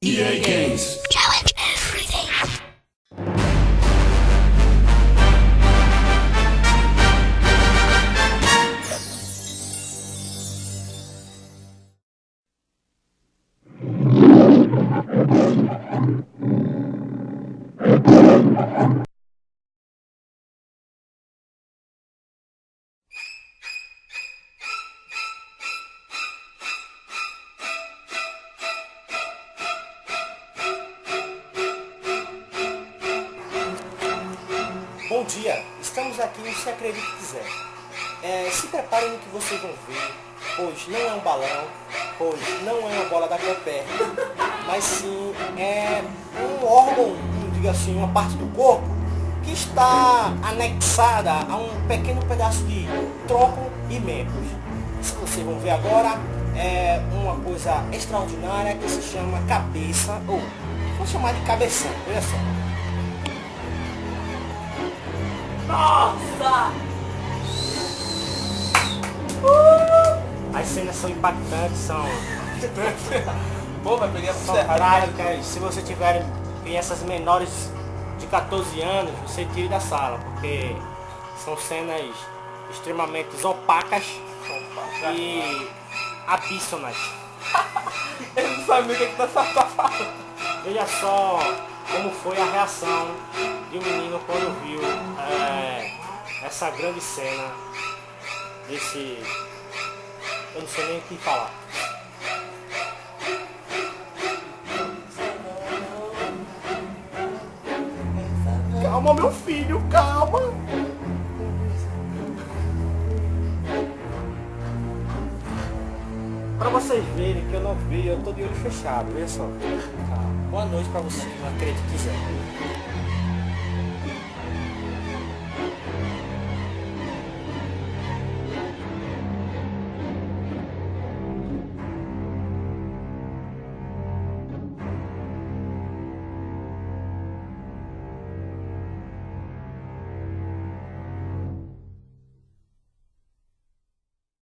EA Games. Challenge everything. Bom dia, estamos aqui no Se Acredite Quiser. Se preparem no que vocês vão ver, pois não é um balão, pois não é uma bola da Copper, mas sim é um órgão, diga assim, uma parte do corpo que está anexada a um pequeno pedaço de tronco e membros. Isso vocês vão ver agora é uma coisa extraordinária que se chama cabeça, ou vou chamar de cabeção, olha só. Nossa! As cenas são impactantes, são Pô, vai pegar são você errado. trágicas. Se você tiverem crianças menores de 14 anos, você tire da sala, porque são cenas extremamente opacas e abíssonas. Eu não sabia o que tá falando. Veja só como foi a reação de um menino quando viu essa grande cena desse... Eu não sei nem o que falar. Calma, meu filho, calma. Pra vocês verem que eu não vi, eu tô de olho fechado, veja só. Boa noite pra vocês, não acredito que quiser.